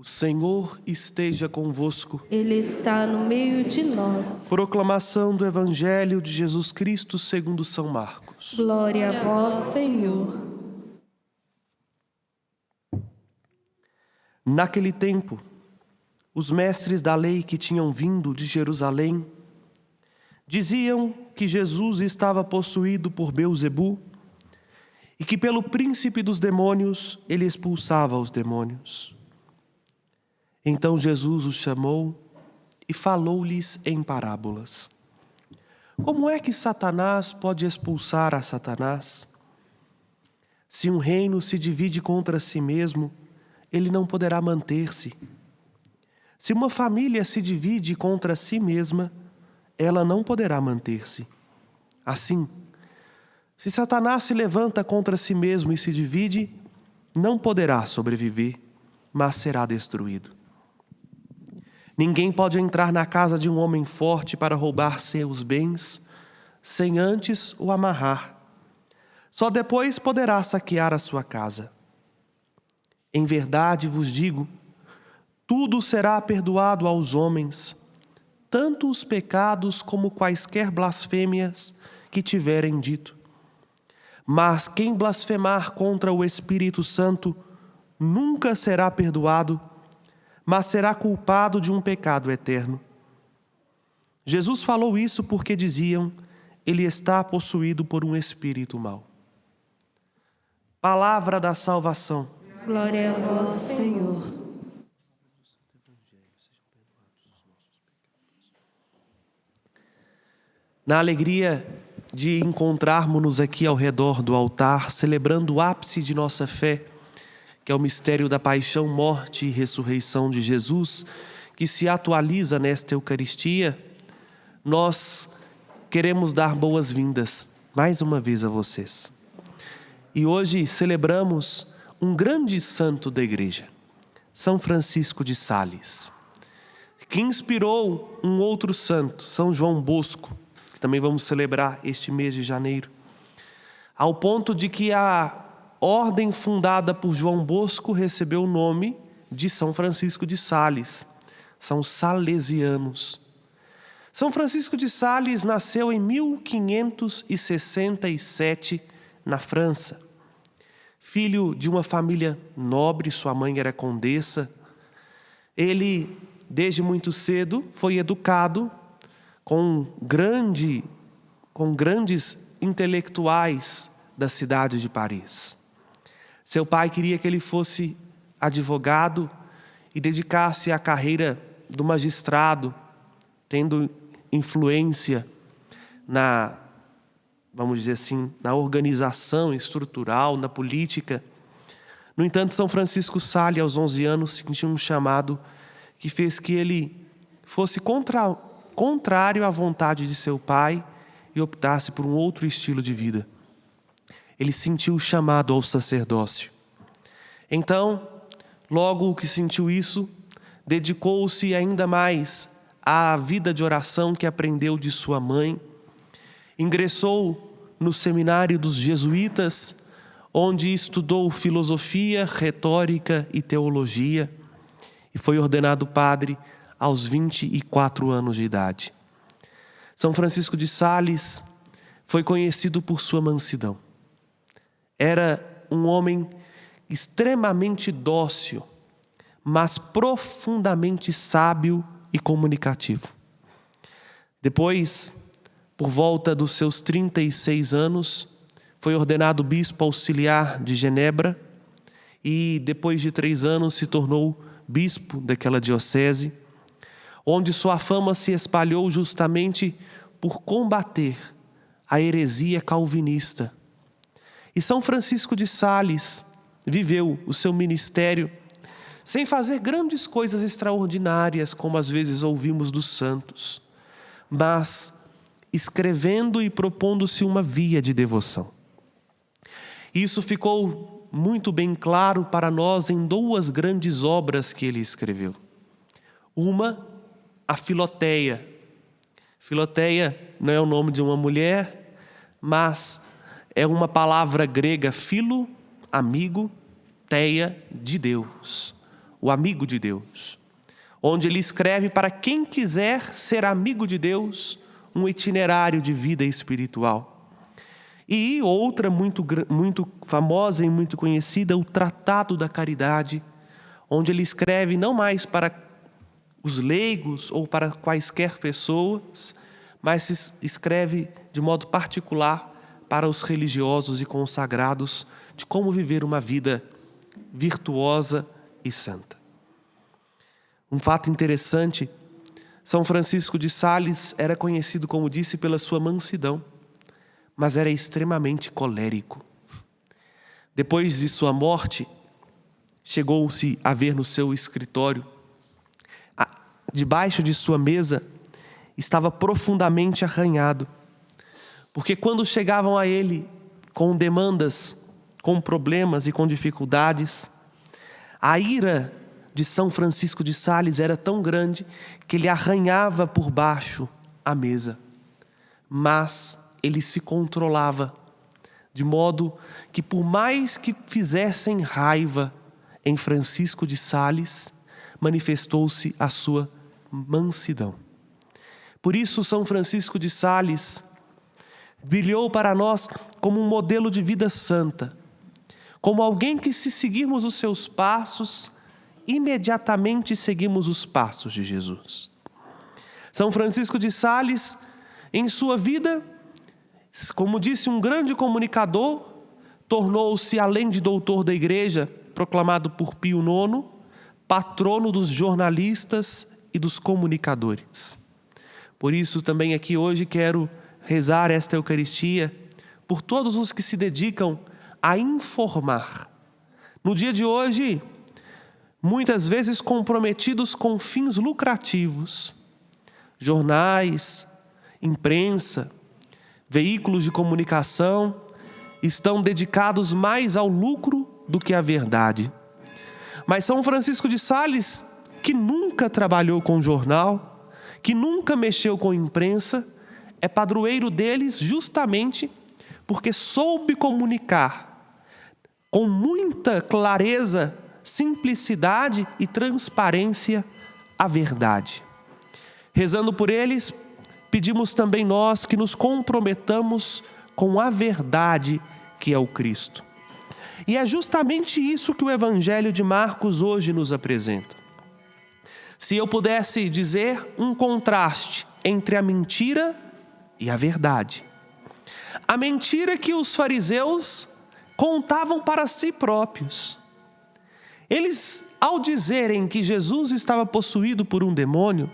Senhor esteja convosco. Ele está no meio de nós. Proclamação do Evangelho de Jesus Cristo segundo São Marcos. Glória a vós, Senhor. Naquele tempo, os mestres da lei que tinham vindo de Jerusalém diziam que Jesus estava possuído por Beelzebu e que pelo príncipe dos demônios ele expulsava os demônios. Então Jesus os chamou e falou-lhes em parábolas. Como é que Satanás pode expulsar a Satanás? Se um reino se divide contra si mesmo, ele não poderá manter-se. Se uma família se divide contra si mesma, ela não poderá manter-se. Assim, se Satanás se levanta contra si mesmo e se divide, não poderá sobreviver, mas será destruído. Ninguém pode entrar na casa de um homem forte para roubar seus bens, sem antes o amarrar. Só depois poderá saquear a sua casa. Em verdade vos digo, tudo será perdoado aos homens, tanto os pecados como quaisquer blasfêmias que tiverem dito. Mas quem blasfemar contra o Espírito Santo nunca será perdoado, mas será culpado de um pecado eterno. Jesus falou isso porque diziam, ele está possuído por um espírito mau. Palavra da salvação. Glória a vós, Senhor. Na alegria de encontrarmos-nos aqui ao redor do altar, celebrando o ápice de nossa fé, que é o mistério da paixão, morte e ressurreição de Jesus, que se atualiza nesta Eucaristia, nós queremos dar boas-vindas mais uma vez a vocês. E hoje celebramos um grande santo da Igreja, São Francisco de Sales, que inspirou um outro santo, São João Bosco, que também vamos celebrar este mês de janeiro, ao ponto de que a ordem fundada por João Bosco recebeu o nome de São Francisco de Sales. São salesianos. São Francisco de Sales nasceu em 1567 na França. Filho de uma família nobre, sua mãe era condessa. Ele, desde muito cedo, foi educado com grandes intelectuais da cidade de Paris. Seu pai queria que ele fosse advogado e dedicasse à carreira do magistrado, tendo influência vamos dizer assim, na organização estrutural, na política. No entanto, São Francisco Sales, aos 11 anos, sentiu um chamado que fez que ele fosse contrário à vontade de seu pai e optasse por um outro estilo de vida. Ele sentiu o chamado ao sacerdócio. Então, logo que sentiu isso, dedicou-se ainda mais à vida de oração que aprendeu de sua mãe. Ingressou no seminário dos jesuítas, onde estudou filosofia, retórica e teologia, e foi ordenado padre aos 24 anos de idade. São Francisco de Sales foi conhecido por sua mansidão. Era um homem extremamente dócil, mas profundamente sábio e comunicativo. Depois, por volta dos seus 36 anos, foi ordenado bispo auxiliar de Genebra e depois de 3 anos se tornou bispo daquela diocese, onde sua fama se espalhou justamente por combater a heresia calvinista. E São Francisco de Sales viveu o seu ministério sem fazer grandes coisas extraordinárias, como às vezes ouvimos dos santos, mas escrevendo e propondo-se uma via de devoção. Isso ficou muito bem claro para nós em 2 grandes obras que ele escreveu. Uma, a Filoteia. Filoteia não é o nome de uma mulher, mas é uma palavra grega, filo, amigo, teia, de Deus. o amigo de Deus, onde ele escreve para quem quiser ser amigo de Deus um itinerário de vida espiritual. E outra muito famosa e muito conhecida, o Tratado da Caridade, onde ele escreve não mais para os leigos ou para quaisquer pessoas, mas se escreve de modo particular para os religiosos e consagrados de como viver uma vida virtuosa e santa. Um fato interessante, São Francisco de Sales era conhecido, como disse, pela sua mansidão, mas era extremamente colérico. Depois de sua morte, chegou-se a ver no seu escritório, debaixo de sua mesa, estava profundamente arranhado, porque quando chegavam a ele com demandas, com problemas e com dificuldades, a ira de São Francisco de Sales era tão grande que ele arranhava por baixo a mesa. Mas ele se controlava, de modo que por mais que fizessem raiva em Francisco de Sales, manifestou-se a sua mansidão. Por isso São Francisco de Sales brilhou para nós como um modelo de vida santa, como alguém que, se seguirmos os seus passos, imediatamente seguimos os passos de Jesus. São Francisco de Sales, em sua vida, como disse um grande comunicador, tornou-se, além de doutor da igreja, proclamado por Pio IX, patrono dos jornalistas e dos comunicadores. Por isso também aqui hoje quero rezar esta Eucaristia por todos os que se dedicam a informar. No dia de hoje, muitas vezes comprometidos com fins lucrativos, jornais, imprensa, veículos de comunicação estão dedicados mais ao lucro do que à verdade. Mas São Francisco de Sales, que nunca trabalhou com jornal, que nunca mexeu com imprensa, é padroeiro deles justamente porque soube comunicar com muita clareza, simplicidade e transparência a verdade. Rezando por eles, pedimos também nós que nos comprometamos com a verdade que é o Cristo. E é justamente isso que o Evangelho de Marcos hoje nos apresenta. Se eu pudesse dizer um contraste entre a mentira e a verdade. A mentira que os fariseus contavam para si próprios. Eles, ao dizerem que Jesus estava possuído por um demônio,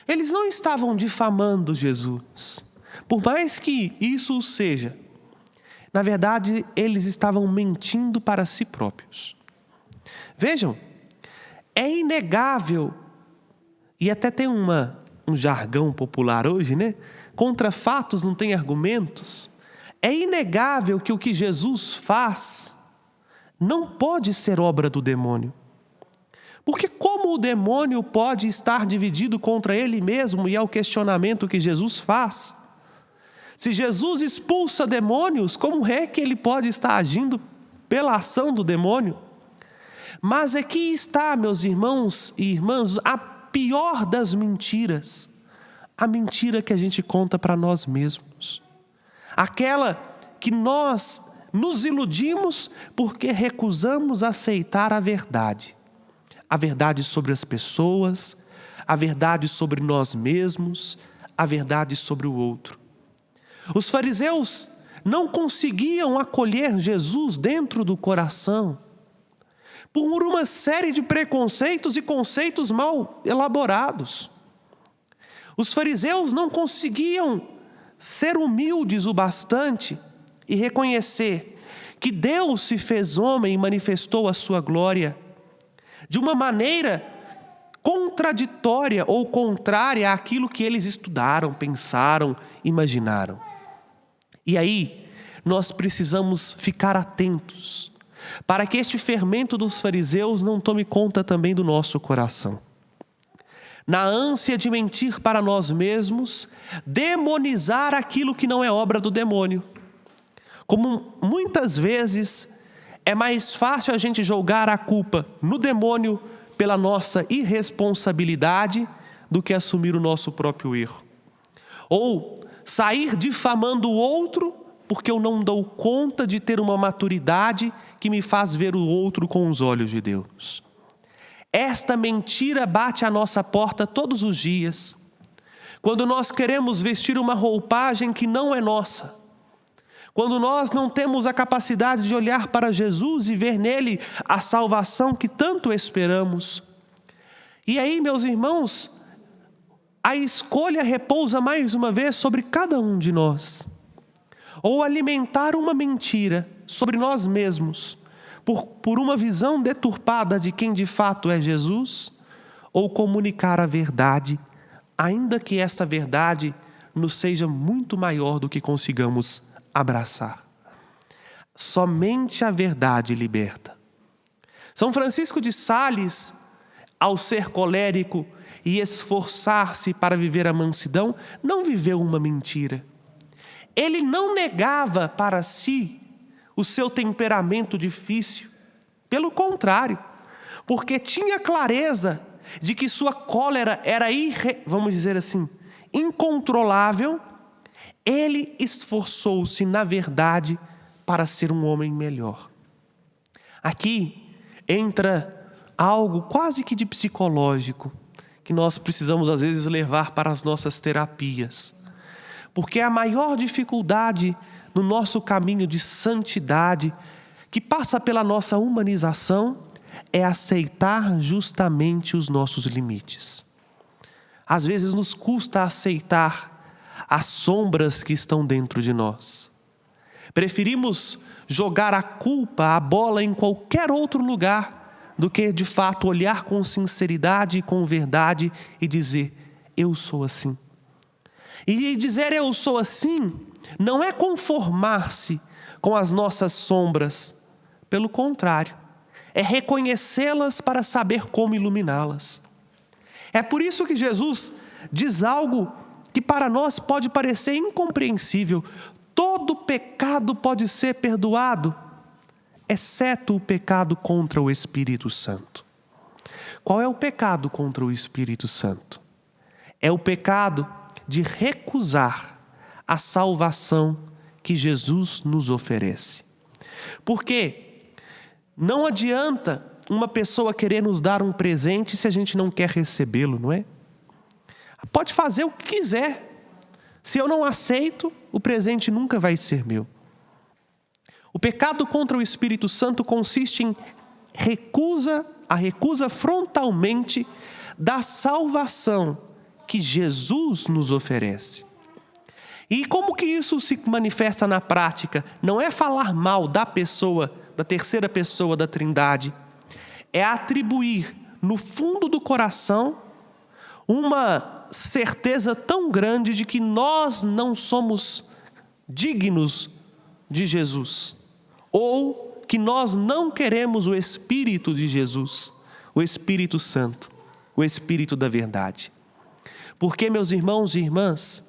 eles não estavam difamando Jesus. Por mais que isso o seja, na verdade, eles estavam mentindo para si próprios. Vejam, é inegável, e até tem um jargão popular hoje, né? Contra fatos não tem argumentos. É inegável que o que Jesus faz não pode ser obra do demônio. Porque como o demônio pode estar dividido contra ele mesmo, e é o questionamento que Jesus faz? Se Jesus expulsa demônios, como é que ele pode estar agindo pela ação do demônio? Mas aqui está, meus irmãos e irmãs, a pior das mentiras. A mentira que a gente conta para nós mesmos. Aquela que nós nos iludimos porque recusamos aceitar a verdade. A verdade sobre as pessoas, a verdade sobre nós mesmos, a verdade sobre o outro. Os fariseus não conseguiam acolher Jesus dentro do coração por uma série de preconceitos e conceitos mal elaborados. Os fariseus não conseguiam ser humildes o bastante e reconhecer que Deus se fez homem e manifestou a sua glória de uma maneira contraditória ou contrária àquilo que eles estudaram, pensaram, imaginaram. E aí, nós precisamos ficar atentos para que este fermento dos fariseus não tome conta também do nosso coração. Na ânsia de mentir para nós mesmos, demonizar aquilo que não é obra do demônio. Como muitas vezes é mais fácil a gente jogar a culpa no demônio pela nossa irresponsabilidade do que assumir o nosso próprio erro. Ou sair difamando o outro porque eu não dou conta de ter uma maturidade que me faz ver o outro com os olhos de Deus. Esta mentira bate à nossa porta todos os dias, quando nós queremos vestir uma roupagem que não é nossa, quando nós não temos a capacidade de olhar para Jesus e ver nele a salvação que tanto esperamos. E aí, meus irmãos, a escolha repousa mais uma vez sobre cada um de nós. Ou alimentar uma mentira sobre nós mesmos, por uma visão deturpada de quem de fato é Jesus, ou comunicar a verdade, ainda que esta verdade nos seja muito maior do que consigamos abraçar. Somente a verdade liberta. São Francisco de Sales, ao ser colérico e esforçar-se para viver a mansidão, não viveu uma mentira. Ele não negava para si o seu temperamento difícil. Pelo contrário, porque tinha clareza de que sua cólera era, vamos dizer assim, incontrolável, ele esforçou-se, na verdade, para ser um homem melhor. Aqui entra algo quase que de psicológico, que nós precisamos às vezes levar para as nossas terapias. Porque a maior dificuldade no nosso caminho de santidade, que passa pela nossa humanização, é aceitar justamente os nossos limites. Às vezes nos custa aceitar as sombras que estão dentro de nós. Preferimos jogar a culpa, a bola em qualquer outro lugar, do que de fato olhar com sinceridade e com verdade e dizer, eu sou assim. E dizer eu sou assim não é conformar-se com as nossas sombras. Pelo contrário, é reconhecê-las para saber como iluminá-las. É por isso que Jesus diz algo que para nós pode parecer incompreensível. Todo pecado pode ser perdoado, exceto o pecado contra o Espírito Santo. Qual é o pecado contra o Espírito Santo? É o pecado de recusar a salvação que Jesus nos oferece. Porque não adianta uma pessoa querer nos dar um presente se a gente não quer recebê-lo, não é? Pode fazer o que quiser. Se eu não aceito, o presente nunca vai ser meu. O pecado contra o Espírito Santo consiste em a recusa frontalmente da salvação que Jesus nos oferece. E como que isso se manifesta na prática? Não é falar mal da pessoa, da terceira pessoa da Trindade. É atribuir no fundo do coração uma certeza tão grande de que nós não somos dignos de Jesus. Ou que nós não queremos o Espírito de Jesus, o Espírito Santo, o Espírito da verdade. Porque, meus irmãos e irmãs,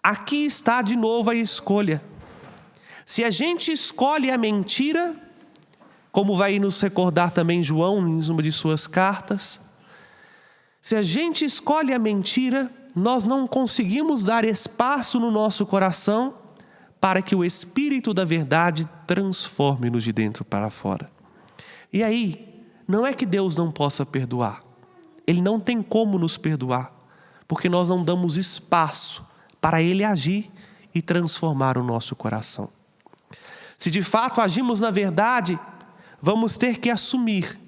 aqui está de novo a escolha. Se a gente escolhe a mentira, como vai nos recordar também João em uma de suas cartas, se a gente escolhe a mentira, nós não conseguimos dar espaço no nosso coração para que o Espírito da verdade transforme-nos de dentro para fora. E aí, não é que Deus não possa perdoar. Ele não tem como nos perdoar, porque nós não damos espaço para Ele agir e transformar o nosso coração. Se de fato agimos na verdade, vamos ter que assumir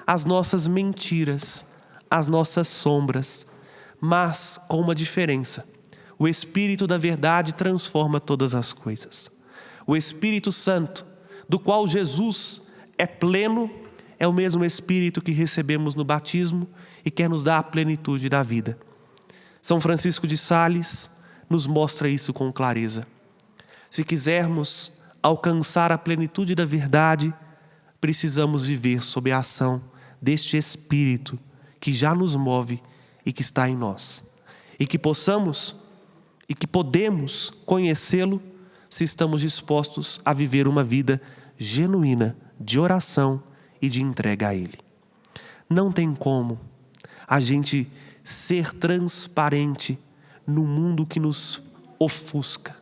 as nossas mentiras, as nossas sombras, mas com uma diferença. O Espírito da verdade transforma todas as coisas. O Espírito Santo, do qual Jesus é pleno, é o mesmo Espírito que recebemos no batismo e quer nos dar a plenitude da vida. São Francisco de Sales nos mostra isso com clareza. Se quisermos alcançar a plenitude da verdade, precisamos viver sob a ação deste Espírito que já nos move e que está em nós. E que possamos e que podemos conhecê-lo se estamos dispostos a viver uma vida genuína de oração e de entrega a Ele. Não tem como a gente ser transparente no mundo que nos ofusca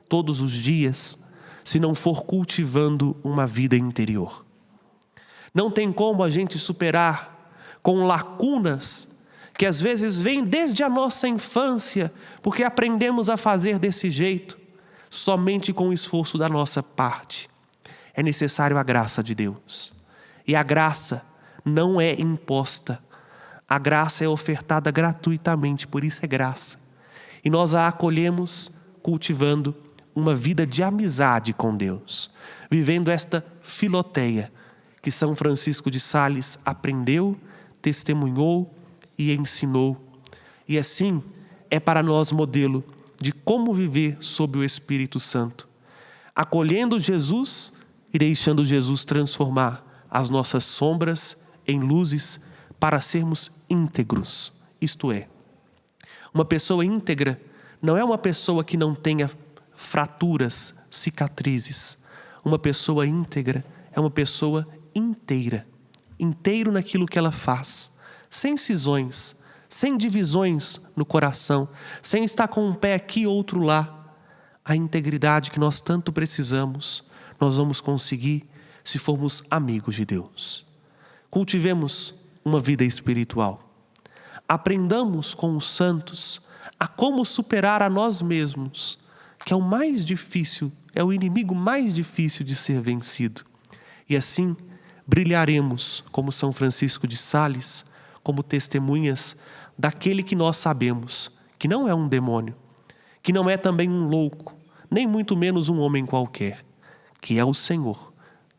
todos os dias, se não for cultivando uma vida interior. Não tem como a gente superar com lacunas que às vezes vêm desde a nossa infância, porque aprendemos a fazer desse jeito, somente com o esforço da nossa parte. É necessário a graça de Deus. E a graça não é imposta. A graça é ofertada gratuitamente, por isso é graça. E nós a acolhemos cultivando uma vida de amizade com Deus, vivendo esta filoteia que São Francisco de Sales aprendeu, testemunhou e ensinou. E assim é para nós modelo de como viver sob o Espírito Santo, acolhendo Jesus e deixando Jesus transformar as nossas sombras em luzes para sermos íntegros. Isto é, uma pessoa íntegra não é uma pessoa que não tenha fraturas, cicatrizes. Uma pessoa íntegra é uma pessoa inteira, inteiro naquilo que ela faz, sem cisões, sem divisões no coração, sem estar com um pé aqui e outro lá. A integridade que nós tanto precisamos, nós vamos conseguir se formos amigos de Deus. Cultivemos uma vida espiritual. Aprendamos com os santos a como superar a nós mesmos, que é o mais difícil, é o inimigo mais difícil de ser vencido. E assim brilharemos como São Francisco de Sales, como testemunhas daquele que nós sabemos que não é um demônio, que não é também um louco, nem muito menos um homem qualquer, que é o Senhor,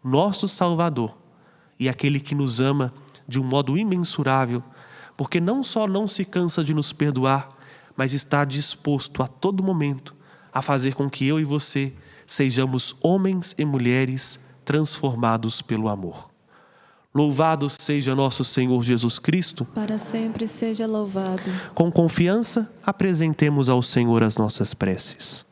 nosso Salvador, e aquele que nos ama de um modo imensurável, porque não só não se cansa de nos perdoar, mas está disposto a todo momento a fazer com que eu e você sejamos homens e mulheres transformados pelo amor. Louvado seja nosso Senhor Jesus Cristo. Para sempre seja louvado. Com confiança, apresentemos ao Senhor as nossas preces.